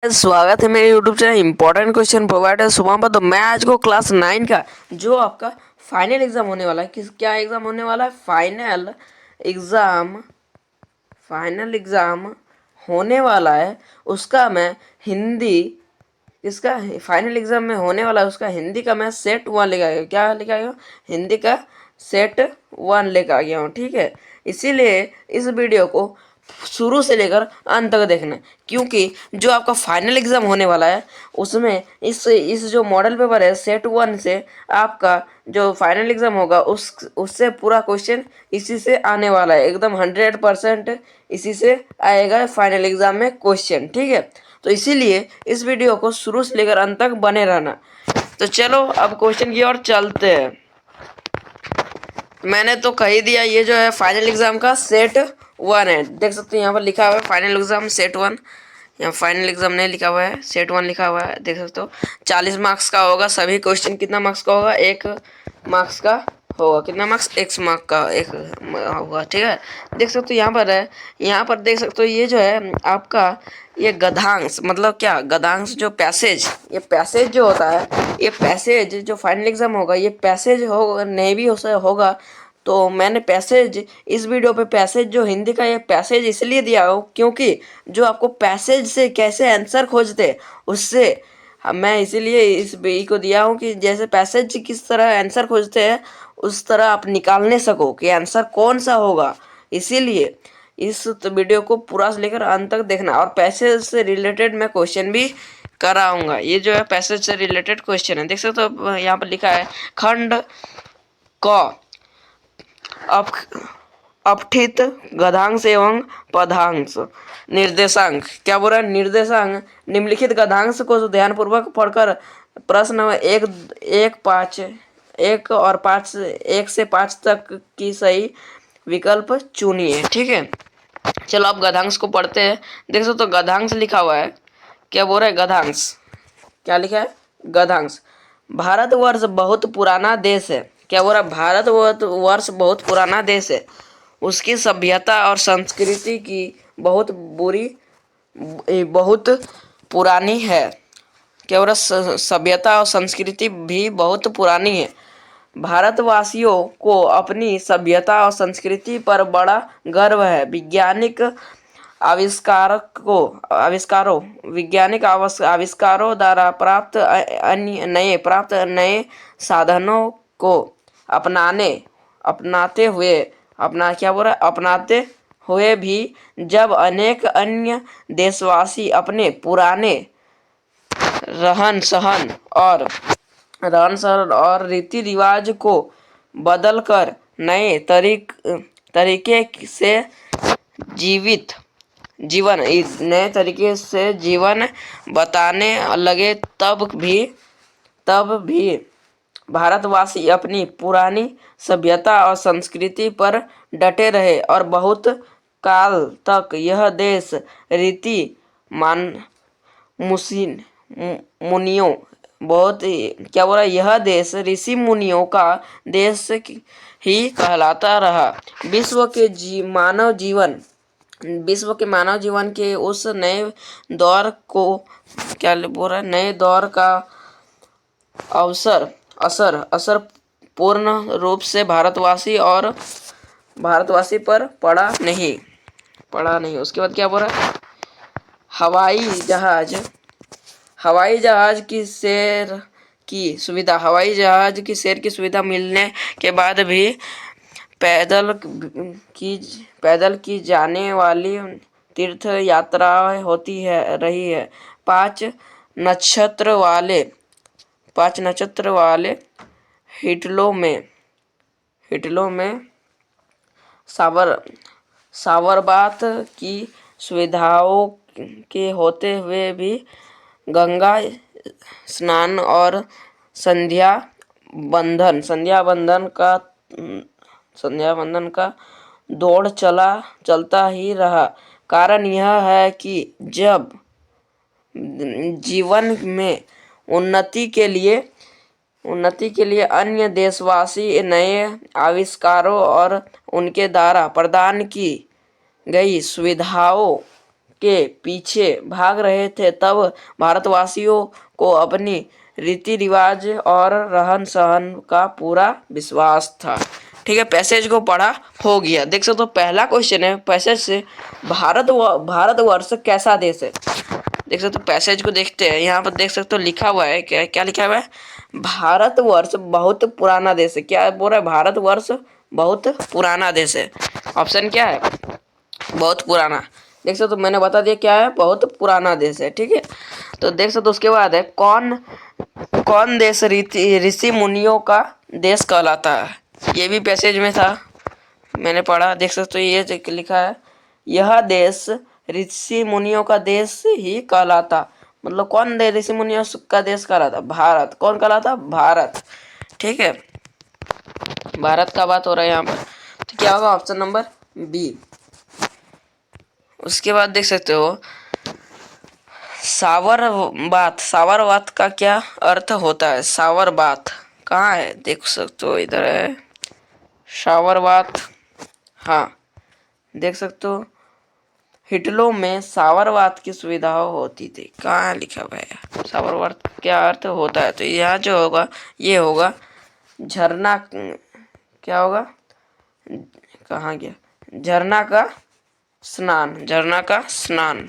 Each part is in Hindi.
स्वागत है मेरे YouTube channel important question provider सुबह पर। तो मैं आज को क्लास 9 का जो आपका फाइनल एग्जाम होने वाला है, क्या एग्जाम होने वाला है, फाइनल एग्जाम होने वाला है उसका मैं हिंदी, इसका फाइनल एग्जाम में होने वाला है उसका हिंदी का मैं सेट 1 लेकर आ गया। क्या लेकर आ गया हूँ? हिंदी का सेट 1 लेकर आ गया हूँ। ठीक है, इसीलिए इस वीडियो को शुरू से लेकर अंत तक देखना, क्योंकि जो आपका फाइनल एग्जाम होने वाला है उसमें इस जो मॉडल पेपर है सेट 1 से आपका जो फाइनल एग्जाम होगा उससे पूरा क्वेश्चन इसी से आने वाला है। एकदम 100% इसी से आएगा फाइनल एग्जाम में क्वेश्चन। ठीक है, तो इसीलिए इस वीडियो को शुरू से लेकर अंत तक बने रहना। तो चलो अब क्वेश्चन की ओर चलते हैं। मैंने तो कह ही दिया, ये जो है फाइनल एग्जाम का सेट 1 है। देख सकते हैं यहाँ पर लिखा हुआ है फाइनल एग्जाम सेट 1। यहाँ फाइनल एग्जाम नहीं लिखा हुआ है, सेट 1 लिखा हुआ है। देख सकते हो 40 मार्क्स का होगा। सभी क्वेश्चन कितना मार्क्स का होगा? 1 मार्क्स का होगा। कितना मार्क्स? 1 मार्क का 1 होगा। ठीक है, देख सकते हो यहाँ पर है, यहाँ पर देख सकते हो ये जो है आपका ये गद्यांश, मतलब क्या गद्यांश, जो पैसेज, ये पैसेज जो होता है, ये पैसेज जो फाइनल एग्जाम होगा ये पैसेज हो नहीं भी होगा। तो मैंने पैसेज इस वीडियो पे पैसेज जो हिंदी का ये पैसेज इसलिए दिया हो क्योंकि जो आपको पैसेज से कैसे आंसर खोजते उससे मैं इसीलिए इस बी को दिया हूँ कि जैसे पैसेज किस तरह आंसर खोजते हैं उस तरह आप निकालने सको कि आंसर कौन सा होगा। इसीलिए इस वीडियो को पूरा से लेकर अंत तक देखना। और पैसेज से रिलेटेड मैं क्वेश्चन भी कराऊंगा। ये जो है पैसेज से रिलेटेड क्वेश्चन है। देख सकते हो यहाँ पर लिखा है खंड क अप अपठित गद्यांश एवं पदांश निर्देशांक। क्या बोल रहा है? निर्देशांक निम्नलिखित गद्यांश को ध्यानपूर्वक पढ़कर प्रश्न एक से पाँच तक की सही विकल्प चुनिए। ठीक है, चलो अब गद्यांश को पढ़ते हैं। देख सकते तो गद्यांश लिखा हुआ है। क्या बोल रहा है? गद्यांश क्या लिखा है? गद्यांश भारतवर्ष बहुत पुराना देश है। क्या बोल रहा है? भारतवर्ष बहुत पुराना देश है। उसकी सभ्यता और संस्कृति की बहुत पुरानी है। क्या बोल रहा है? सभ्यता और संस्कृति भी बहुत पुरानी है। भारतवासियों को अपनी सभ्यता और संस्कृति पर बड़ा गर्व है। वैज्ञानिक आविष्कारों द्वारा प्राप्त नए साधनों को अपनाते हुए भी जब अनेक अन्य देशवासी अपने पुराने रहन सहन और रीति रिवाज को बदलकर तरीके से नए तरीके से जीवन बताने लगे, तब भी भारतवासी अपनी पुरानी सभ्यता और संस्कृति पर डटे रहे और बहुत काल तक यह देश रीति मान मुनियों क्या बोला? यह देश ऋषि मुनियों का देश ही कहलाता रहा। विश्व के मानव जीवन के उस नए दौर को क्या बोल रहा है? नए दौर का असर पूर्ण रूप से भारतवासी पर पड़ा नहीं। उसके बाद क्या बोल रहा है? हवाई जहाज की सैर की सुविधा मिलने के बाद भी पैदल की जाने वाली तीर्थ यात्रा रही है। 5 नक्षत्र वाले हिटलों में साबरमती की सुविधाओं के होते हुए भी गंगा स्नान और संध्या बंदन का दौड़ चलता ही रहा। कारण यह है कि जब जीवन में उन्नति के लिए अन्य देशवासी नए आविष्कारों और उनके द्वारा प्रदान की गई सुविधाओं के पीछे भाग रहे थे, तब भारतवासियों को अपनी रीति रिवाज और रहन सहन का पूरा विश्वास था। ठीक है, पैसेज को पढ़ा हो गया। देख सकते हो पहला क्वेश्चन है पैसेज से, भारतवर्ष कैसा देश है। देख सकते हो पैसेज को देखते हैं, यहाँ पर देख सकते हो लिखा हुआ है, क्या क्या लिखा हुआ है, भारतवर्ष बहुत पुराना देश है। क्या बोल रहा है, भारतवर्ष बहुत पुराना देश है। ऑप्शन क्या है, बहुत पुराना। देख सकते हो मैंने बता दिया क्या है, बहुत पुराना देश है। ठीक है, तो देख सकते हो उसके बाद है, कौन कौन देश ऋषि मुनियों का देश कहलाता है। ये भी पैसेज में था, मैंने पढ़ा। देख सकते हो ये लिखा है, यह देश ऋषि मुनियों का देश ही कहलाता। मतलब कौन दे ऋषि मुनियों का देश कहलाता, भारत। कौन कहलाता, भारत। ठीक है, भारत का बात हो रहा है यहाँ पर, तो क्या होगा ऑप्शन नंबर बी। उसके बाद देख सकते हो सावरबात, सावरबात का क्या अर्थ होता है। सावरबात कहाँ है, देख सकते हो इधर है सावरबात। हाँ, देख सकते हो हिटलो में सावरबात की सुविधा होती थी। कहाँ लिखा हुआ है सावरबात क्या अर्थ होता है, तो यहाँ जो होगा ये होगा झरना, क्या होगा, कहाँ गया, झरना का स्नान, झरना का स्नान।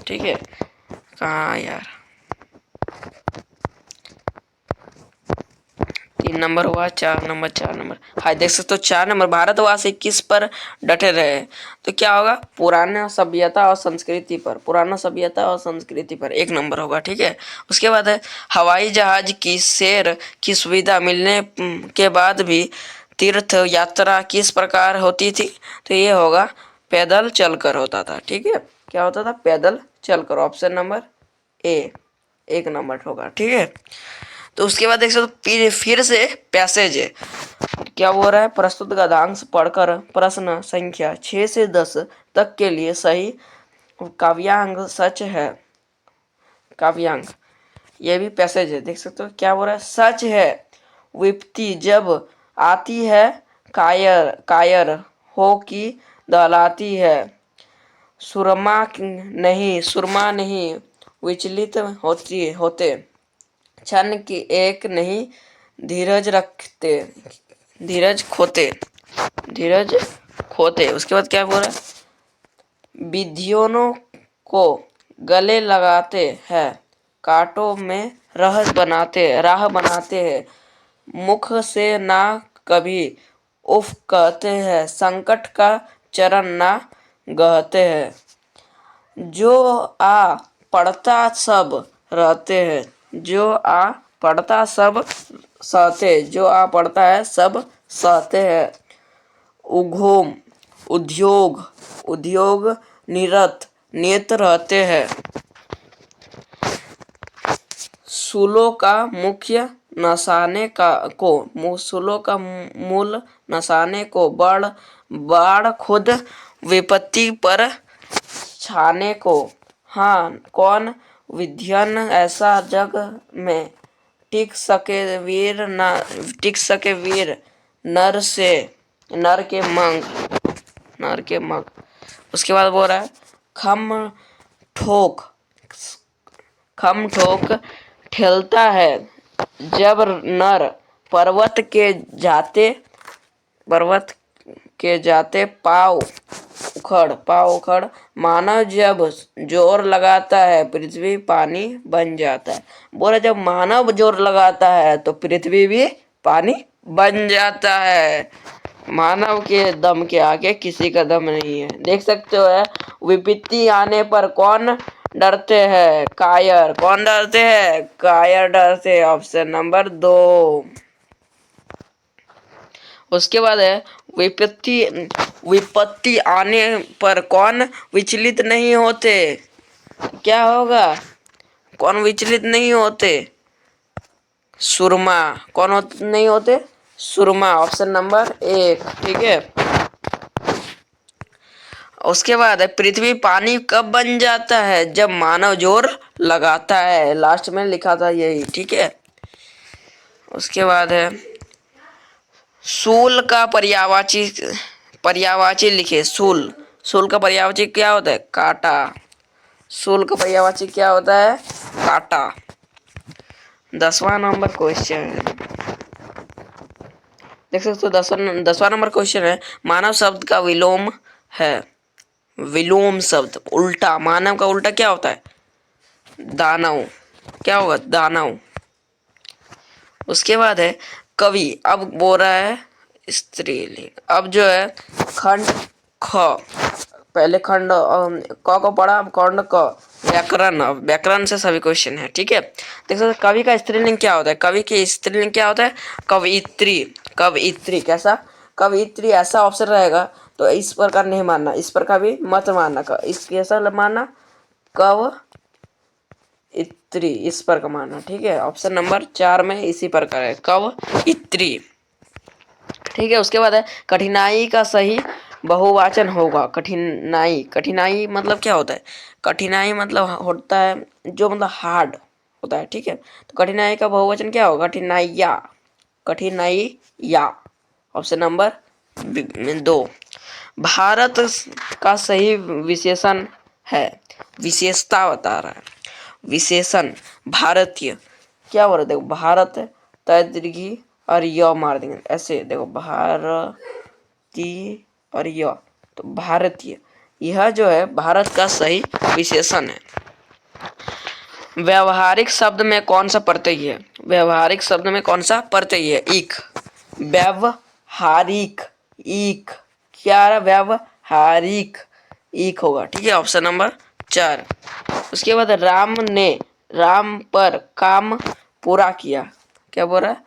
ठीक है, कहाँ यार, 3 नंबर हुआ, 4 नंबर, 4 नंबर। हाँ देख सकते हो 4 नंबर, भारतवासी किस पर डटे रहे, तो क्या होगा, पुराना सभ्यता और संस्कृति पर, पुराना सभ्यता और संस्कृति पर 1 नंबर होगा। ठीक है, उसके बाद है हवाई जहाज की सैर की सुविधा मिलने के बाद भी तीर्थ यात्रा किस प्रकार होती थी, तो ये होगा पैदल चलकर होता था। ठीक है, क्या होता था, पैदल चलकर। ऑप्शन नंबर ए 1 नंबर होगा। ठीक है, तो उसके बाद देख सकते हो फिर से पैसेज है, क्या बोल रहा है, प्रस्तुत गद्यांश पढ़कर प्रश्न संख्या 6 से 10 तक के लिए सही काव्यांग सच है। काव्यांग, ये भी पैसेज है। देख सकते हो क्या बोल रहा है, सच है विपत्ति जब आती है, कायर कायर हो कि दहलाती है, सुरमा नहीं विचलित होते, क्षण की एक नहीं धीरज खोते, धीरज खोते। उसके बाद क्या बोल रहा है, विधियों को गले लगाते हैं, कांटों में राह बनाते हैं, मुख से ना कभी उफ कहते हैं, संकट का चरण ना गहते हैं, जो आ पढ़ता सब रहते हैं, जो आ पढ़ता सब सहते, जो आ पढ़ता है सब सहते हैं, उघोम उद्योग नियत रहते हैं, सूलों का मुख्य नसाने को सूलों का मूल नसाने को बाढ़ खुद विपत्ति पर छाने को। हाँ, कौन विध्यन ऐसा जग में टिक सके वीर नर के मंग। उसके बाद बोल रहा है खम ठोक ठेलता है, जब नर पर्वत के जाते पाँव उखड़, मानव जब जोर लगाता है, पृथ्वी पानी बन जाता है। बोले जब मानव जोर लगाता है तो पृथ्वी भी पानी बन जाता है। मानव के दम के आगे किसी का दम नहीं है। देख सकते हो है, विपत्ति आने पर कौन डरते हैं, कायर। कौन डरते हैं, कायर डरते। Option number 2। उसके बाद है विपत्ति आने पर कौन विचलित नहीं होते, क्या होगा, कौन विचलित नहीं होते, सुरमा। नहीं होते, सुरमा। Option number 1। ठीक है, उसके बाद है पृथ्वी पानी कब बन जाता है, जब मानव जोर लगाता है। लास्ट में लिखा था यही। ठीक है, उसके बाद है सूल का पर्यायवाची लिखे। सूल का पर्यायवाची क्या होता है, कांटा। शुल्क पर्यायवाची क्या होता है? काटा। 10वां नंबर क्वेश्चन देख सकते हो। 10वां नंबर क्वेश्चन है, मानव शब्द का विलोम है। विलोम शब्द उल्टा, मानव का उल्टा क्या होता है? दानव। क्या होगा? दानव। उसके बाद है कवि, अब बोल रहा है स्त्रीलिंग। अब जो है खंड ख, पहले खंड क को पढ़ा, अब खंड क व्याकरण। अब व्याकरण से सभी क्वेश्चन है, ठीक है। देख सकते कवि का स्त्रीलिंग क्या होता है? कवि की स्त्रीलिंग क्या होता है? कवयित्री। कवयित्री कैसा? कवयित्री ऐसा ऑप्शन रहेगा तो इस प्रकार नहीं मानना, इस प्रकार भी मत मानना। इस कैसा मानना? कव इत्री, इस पर का मानना, ठीक है। ऑप्शन नंबर 4 में इसी प्रकार है, कव इत्री, ठीक है। उसके बाद है कठिनाई का सही बहुवचन होगा। कठिनाई, कठिनाई मतलब क्या होता है? कठिनाई मतलब होता है जो मतलब हार्ड होता है, ठीक है। तो कठिनाई का बहुवचन क्या होगा? कठिनाइया। कठिनाइया। Option number 2। भारत का सही विशेषण है, विशेषता बता रहा है। विशेषण भारतीय क्या बोल रहे? देखो भारत तय दीर्घी और य मार देंगे ऐसे, देखो भारतीय और य, तो भारतीय, यह जो है भारत का सही विशेषण है। व्यवहारिक शब्द में कौन सा प्रत्यय है? व्यवहारिक शब्द में कौन सा प्रत्यय है? इक। व्यवहारिक, इक। क्या? व्यवहारिक, इक होगा, ठीक है। Option number 4। उसके बाद राम पर काम पूरा किया। क्या बोल रहा है?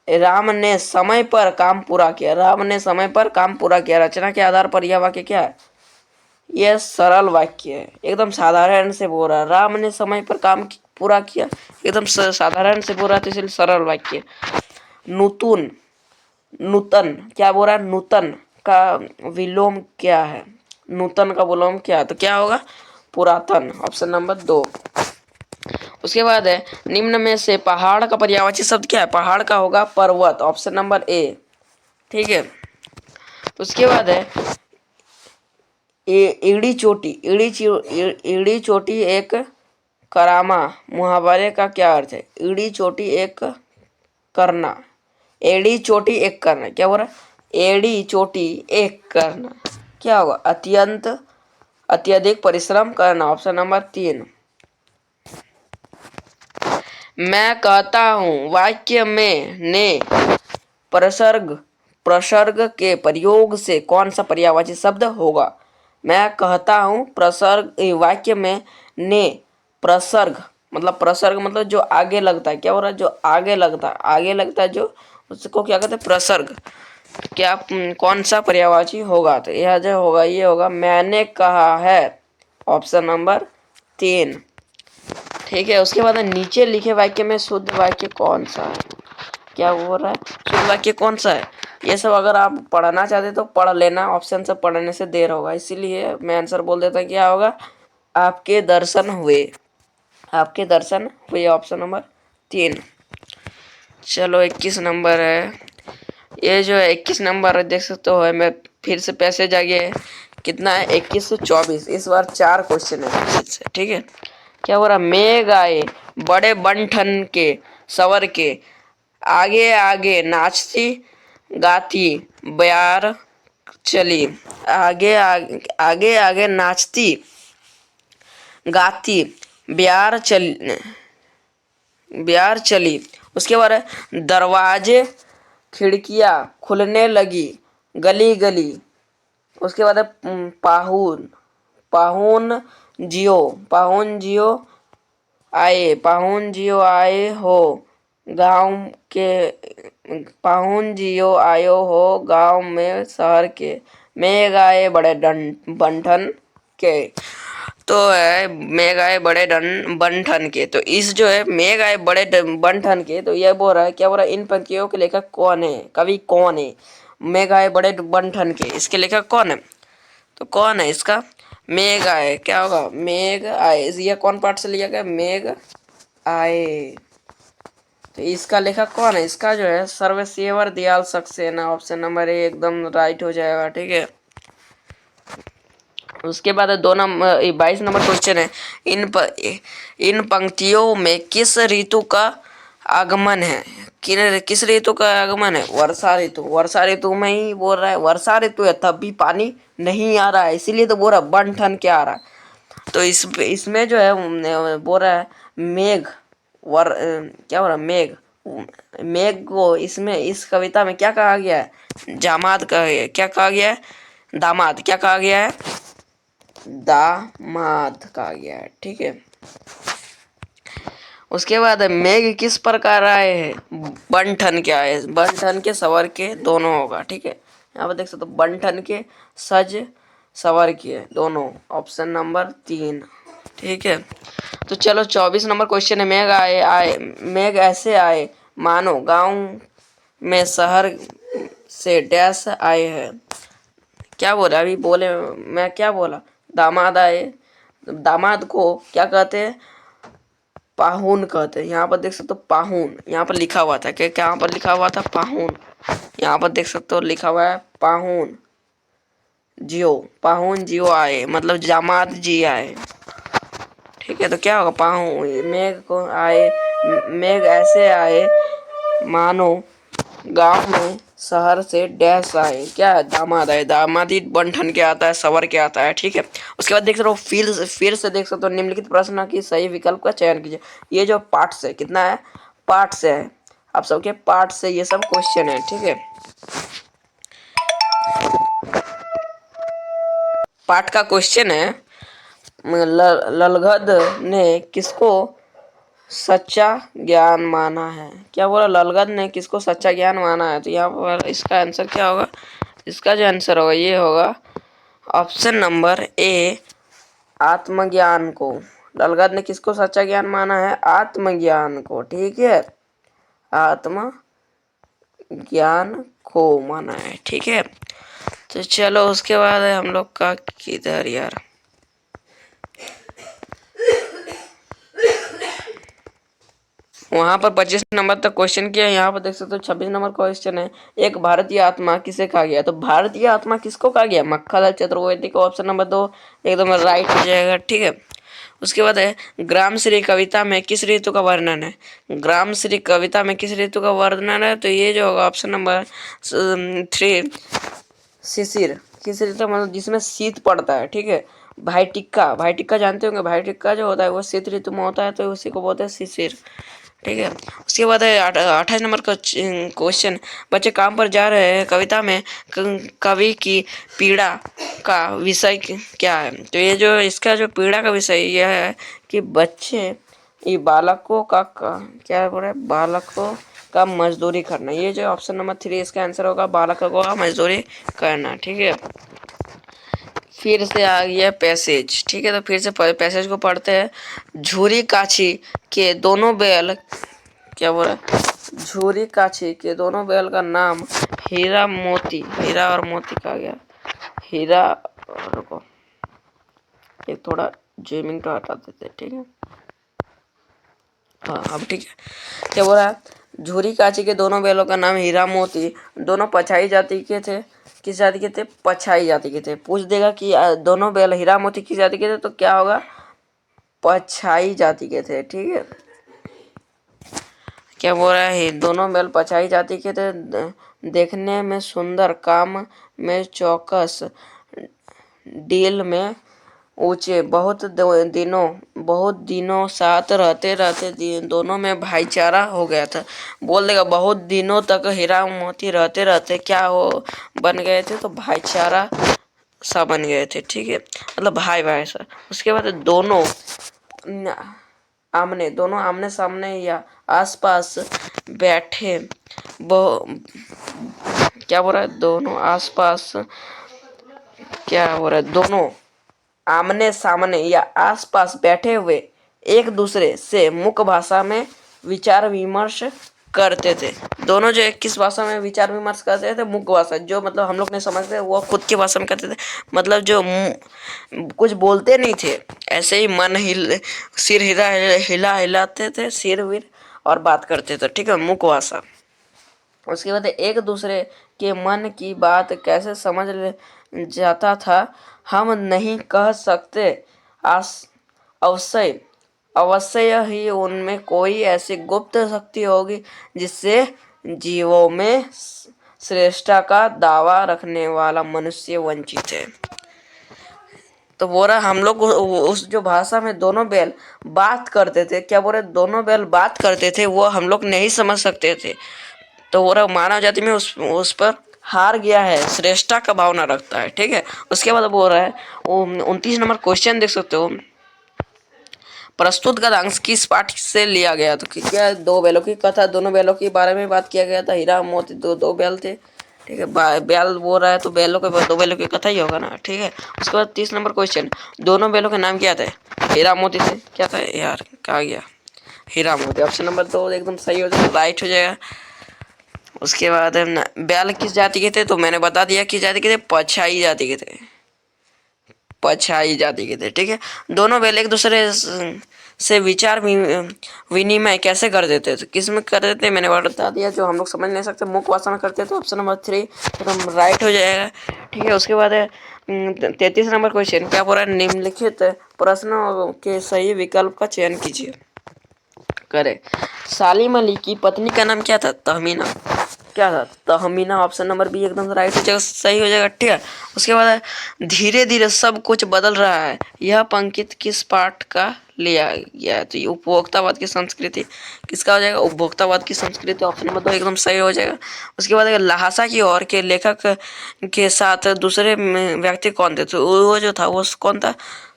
राम ने समय पर काम पूरा किया। राम ने समय पर काम पूरा किया, रचना के आधार पर यह वाक्य क्या है? यह सरल वाक्य है, एकदम साधारण से बोल रहा है। राम ने समय पर काम पूरा किया, एकदम साधारण से बोल रहा है, तो इसलिए सरल वाक्य। नूतन, नूतन क्या बोल रहा है? नूतन का विलोम क्या है? नूतन का विलोम क्या है? तो क्या होगा? पुरातन। Option number 2। उसके बाद है निम्न में से पहाड़ का पर्यायवाची शब्द क्या है? पहाड़ का होगा पर्वत। ऑप्शन नंबर ए, ठीक है। उसके बाद है एड़ी चोटी। एड़ी चोटी एक करामा मुहावरे का क्या अर्थ है? एड़ी चोटी एक करना। एड़ी चोटी एक करना, क्या बोल रहा है? एड़ी चोटी एक करना क्या होगा? अत्यधिक परिश्रम करना। Option number 3। मैं कहता हूँ वाक्य में ने प्रसर्ग के प्रयोग से कौन सा पर्यायवाची शब्द होगा? मैं कहता हूँ प्रसर्ग, वाक्य में ने प्रसर्ग मतलब जो आगे लगता है। क्या हो रहा है? जो आगे लगता है, आगे लगता है जो, उसको क्या कहते हैं? प्रसर्ग। क्या कौन सा पर्यायवाची होगा? तो यह जो होगा ये होगा मैंने कहा है। ऑप्शन नंबर 3, ठीक है। उसके बाद नीचे लिखे वाक्य में शुद्ध वाक्य कौन सा है? क्या बोल रहा है? शुद्ध वाक्य कौन सा है? ये सब अगर आप पढ़ना चाहते तो पढ़ लेना, ऑप्शन से पढ़ने से देर होगा, इसीलिए मैं आंसर बोल देता। क्या होगा? आपके दर्शन हुए। आपके दर्शन हुए, ऑप्शन नंबर 3। चलो 21 नंबर है। ये जो है 21 नंबर देख सकते हो, मैं फिर से पैसे जागे कितना है? 21 से 24। इस बार 4 क्वेश्चन है फिर से, ठीक है। क्या हो रहा? मेघ आए बड़े बन के सवर के, आगे आगे नाचती गाती ब्यार चली। आगे आगे आगे आगे नाचती गाती ब्यार चली। उसके बाद दरवाजे खिड़कियां खुलने लगी गली गली। उसके बाद पाहुन पाहुन जियो आए हो गांव के, पाहुन जियो आयो हो गांव में शहर के, मेघ आए बड़े बंठन के। तो है मेघ आए बड़े बंठन के। तो इस जो है मेघ आए बड़े बंठन के, तो यह बोल रहा है, क्या बोल रहा है? इन पंक्तियों के लेखक कौन है? कवि कौन है? मेघ आए बड़े बंठन के, इसके लेखक कौन है? तो कौन है इसका? मेघ आए, क्या होगा? मेघ आए, यह कौन पार्ट से लिया गया? मेघ आए। तो इसका लेखक कौन है? इसका जो है सर्वसेवर दयाल सक्सेना। ऑप्शन नंबर 1 एकदम राइट हो जाएगा, ठीक है। उसके बाद 22 नंबर क्वेश्चन है, इन पंक्तियों में किस ऋतु का आगमन है? किस ऋतु का आगमन है? वर्षा ऋतु। वर्षा ऋतु में ही बोल रहा है, वर्षा ऋतु है तब भी पानी नहीं आ रहा है, इसीलिए तो बोल रहा है बन ठन के आ रहा है। तो इसमें जो है बोल रहा है मेघ क्या बोल रहा है मेघ। मेघ को इसमें इस कविता में क्या कहा गया है? जामाद क्या कहा गया है? दामाद। क्या कहा गया है? दामाद कहा गया है। ठीक है, उसके बाद मेघ किस प्रकार आए हैं? बन ठन के आए। बन ठन के सवर के दोनों होगा। ठीक है, यहाँ पर देख सकते हो बन ठन के सज सवर के दोनों, ऑप्शन नंबर 3। ठीक है, तो चलो 24 नंबर क्वेश्चन है, मेघ ऐसे आए मानो गांव में शहर से डैश आए हैं। क्या बोला अभी? बोले मैं क्या बोला? दामाद आए। दामाद को क्या कहते हैं? पाहुन कहते हैं। यहाँ पर देख सकते हो पाहुन, यहाँ पर लिखा हुआ था क्या? यहाँ पर लिखा हुआ था पाहुन। यहाँ पर देख सकते हो लिखा हुआ है पाहुन जियो। पाहुन जियो आए मतलब जामाद जी आए। ठीक है, तो क्या होगा? पाहुन मेघ को आए, मेघ ऐसे आए मानो गांव में शहर से डैश आए। क्या है? दामाद आए। दामाद ही बन ठन के आता है, सवर के आता है। ठीक है, उसके बाद देख सकते हो फिर से देख सकते हो निम्नलिखित प्रश्न की सही विकल्प का चयन कीजिए। ये जो पार्ट से कितना है? पार्ट से है, आप सबके पार्ट से ये सब क्वेश्चन है। ठीक है, पार्ट का क्वेश्चन है, ललगद ने किसको सच्चा ज्ञान माना है? क्या बोला? ललगद ने किसको सच्चा ज्ञान माना है? तो यहाँ पर इसका आंसर क्या होगा? इसका जो आंसर होगा ये होगा ऑप्शन नंबर ए, आत्मज्ञान को। ललगद ने किसको सच्चा ज्ञान माना है? आत्मज्ञान को। ठीक है, आत्मज्ञान को माना है। ठीक है, तो चलो उसके बाद है हम लोग का किधर यार, वहां पर 25 नंबर तक क्वेश्चन किया। यहाँ पर देख सकते हो 26 नंबर क्वेश्चन है, एक भारतीय आत्मा किसे कहा गया? तो भारतीय आत्मा किसको कहा गया? मक्खनलाल चतुर्वेदी को। ऑप्शन नंबर 2 एकदम राइट हो जाएगा। ठीक है, उसके बाद है ग्राम श्री कविता में किस ऋतु का वर्णन है? ग्राम श्री कविता में किस ऋतु का वर्णन है? तो ये जो होगा ऑप्शन नंबर 3 शिशिर। किस ऋतु मतलब जिसमें शीत पड़ता है। ठीक है, भाई टिक्का। भाई टिक्का जानते होंगे, भाई टिक्का जो होता है वो शीत ऋतु में होता है, तो उसी को बोलते हैं शिशिर। ठीक है, उसके बाद है 28 नंबर का क्वेश्चन, बच्चे काम पर जा रहे हैं, कविता में कवि की पीड़ा का विषय क्या है? तो ये जो इसका जो पीड़ा का विषय यह है कि बच्चे ये बालकों का क्या बोल रहे हैं? बालकों का मजदूरी करना। ये जो ऑप्शन नंबर 3 इसका आंसर होगा बालकों का मजदूरी करना। ठीक है, फिर से आ गया पैसेज। ठीक है, तो फिर से पैसेज को पढ़ते हैं। झूरी काछी के दोनों बैल, क्या बोला? झूरी काछी के दोनों बैल का नाम हीरा मोती, हीरा और मोती कहा गया। हीरा, रुको ये थोड़ा जूमिंग तो हटा देते। ठीक है, हाँ अब ठीक है। क्या बोला? झूरी काछी के दोनों बैलों का नाम हीरा मोती, दोनों पछाई जाति के थे। किस जाति के थे? पछाई जाति के थे। पूछ देगा कि दोनों बैल हीरा मोती किस जाति के थे, तो क्या होगा? पछाई जाति के थे। ठीक है, क्या बोल रहा है? दोनों बैल पछाई जाति के थे, देखने में सुंदर, काम में चौकस, डील में ऊंचे, बहुत दिनों साथ रहते रहते दोनों में भाईचारा हो गया था। बोल देगा बहुत दिनों तक हीरा मोती रहते रहते क्या हो बन गए थे? तो भाईचारा सा बन गए थे। ठीक है, मतलब भाई भाई सा। उसके बाद दोनों आमने सामने या आसपास बैठे, क्या बोल रहा है? दोनों आसपास, क्या हो रहा है? दोनों आमने सामने या आसपास बैठे हुए एक दूसरे से मुख्य भाषा में विचार विमर्श करते थे। दोनों जो किस भाषा में विचार विमर्श करते थे? मुख्य भाषा, जो मतलब हम लोग नहीं समझते वो खुद की भाषा में करते थे। मतलब जो कुछ बोलते नहीं थे, ऐसे ही मन सिर हिलाते थे, सिर विर और बात करते थे। ठीक है, मुख्य भाषा। उसके बाद एक दूसरे के मन की बात कैसे समझ जाता था, हम नहीं कह सकते। अवश्य अवश्य ही उनमें कोई ऐसी गुप्त शक्ति होगी जिससे जीवों में श्रेष्ठता का दावा रखने वाला मनुष्य वंचित है। तो बोल रहा हम लोग उस जो भाषा में दोनों बैल बात करते थे, क्या बोल रहे दोनों बैल बात करते थे, वो हम लोग नहीं समझ सकते थे। तो बोल रहा मानव जाति में उस पर हार गया है, श्रेष्ठता का भावना रखता है। ठीक है, उसके बाद बोल रहा है 29 नंबर क्वेश्चन देख सकते हो। प्रस्तुत गद्यांश किस पाठ से लिया गया? तो क्या दो बैलों की कथा, दोनों बैलों के बारे में बात किया गया था। हीरा मोती दो बैल थे। ठीक है, बैल बोल रहा है तो बैलों के दो बैलों की कथा ही होगा ना। ठीक है, उसके बाद 30 नंबर क्वेश्चन, दोनों बैलों के नाम क्या थे? हीरा मोती थे। क्या था यार, कहा गया हीरा मोती। ऑप्शन नंबर 2 एकदम सही हो जाएगा, राइट हो जाएगा। उसके बाद बैल किस जाति के थे? तो मैंने बता दिया किस जाति के थे, पछाई जाति के थे, पछाई जाति के थे। ठीक है, दोनों बैल एक दूसरे से विचार विनिमय कैसे कर देते थे? किस में कर देते? मैंने बता दिया, जो हम लोग समझ नहीं सकते मुख भाषा में करते थे। ऑप्शन नंबर 3 एकदम राइट हो जाएगा। ठीक है, उसके बाद 33 नंबर क्वेश्चन, क्या बोल रहा है? निम्नलिखित प्रश्नों के सही विकल्प का चयन कीजिए। करे सालिम अली की पत्नी का नाम क्या था? तहमीना। क्या था? तहमीना। ऑप्शन नंबर बी एकदम राइट हो जाएगा, सही हो जाएगा। ठीक है, उसके बाद धीरे धीरे सब कुछ बदल रहा है, यह पंक्ति किस पाठ का लिया गया है? तो ये उपभोक्तावाद की संस्कृति किसका हो जाएगा? उपभोक्तावाद की संस्कृति। ऑप्शन नंबर 2 एकदम सही हो जाएगा। उसके बाद लहासा की ओर के लेखक के साथ दूसरे व्यक्ति कौन थे? तो वो जो था वो कौन था?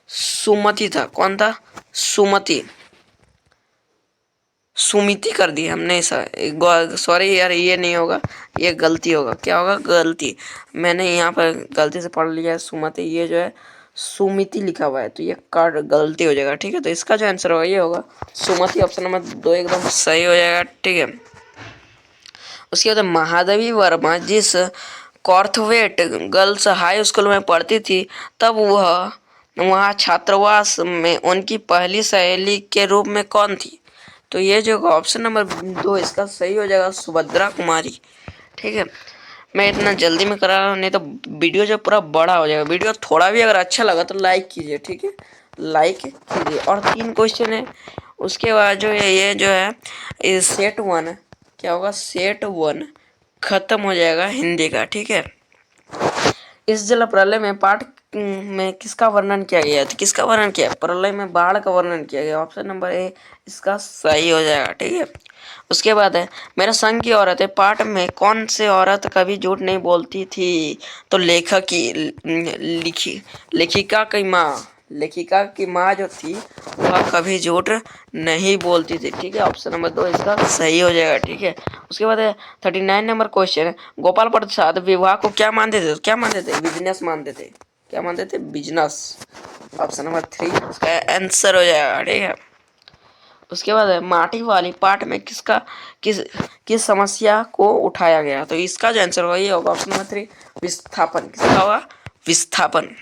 सुमति था। कौन था? सुमति। सुमिति कर दी हमने, सॉरी यार, ये नहीं होगा, ये गलती होगा। क्या होगा? गलती। मैंने यहाँ पर गलती से पढ़ लिया है सुमति, ये जो है सुमिति लिखा हुआ है, तो ये कार्ड गलती हो जाएगा। ठीक है, तो इसका जो आंसर होगा ये होगा सुमति। ऑप्शन नंबर 2 एकदम सही हो जाएगा। ठीक है, उसके बाद महादेवी वर्मा जिस कॉर्थवेट गर्ल्स हाई स्कूल में पढ़ती थी, तब वह वहाँ छात्रावास में उनकी पहली सहेली के रूप में कौन थी? तो ये जो ऑप्शन नंबर 2 इसका सही हो जाएगा, सुभद्रा कुमारी। ठीक है, मैं इतना जल्दी में करा रहा हूँ, नहीं तो वीडियो जो पूरा बड़ा हो जाएगा। वीडियो थोड़ा भी अगर अच्छा लगा तो लाइक कीजिए। ठीक है, लाइक कीजिए। और 3 क्वेश्चन है, उसके बाद जो है ये जो है सेट 1 क्या होगा? सेट 1 खत्म हो जाएगा हिंदी का। ठीक है, इस जल प्रलय में पाठ में किसका वर्णन किया गया? तो किसका वर्णन किया? प्रलय में बाढ़ का वर्णन किया गया। ऑप्शन नंबर ए इसका सही हो जाएगा। ठीक है, उसके बाद है मेरा संग की औरत है, पाठ में कौन से औरत कभी झूठ नहीं बोलती थी? तो लेखक की लेखिका की माँ जो थी वह कभी झूठ नहीं बोलती थी। ठीक है, ऑप्शन नंबर 2 इसका सही हो जाएगा। ठीक है, उसके बाद 39 नंबर क्वेश्चन है, गोपाल प्रसाद विवाह को क्या मानते थे? क्या मानते थे? बिजनेस मानते थे। क्या मानते थे? बिजनेस। ऑप्शन नंबर 3 उसका आंसर हो जाएगा। ठीक है, उसके बाद है माटी वाली पाठ में किस समस्या को उठाया गया? तो इसका जो आंसर होगा ये होगा ऑप्शन नंबर 3 विस्थापन। किसका होगा? विस्थापन।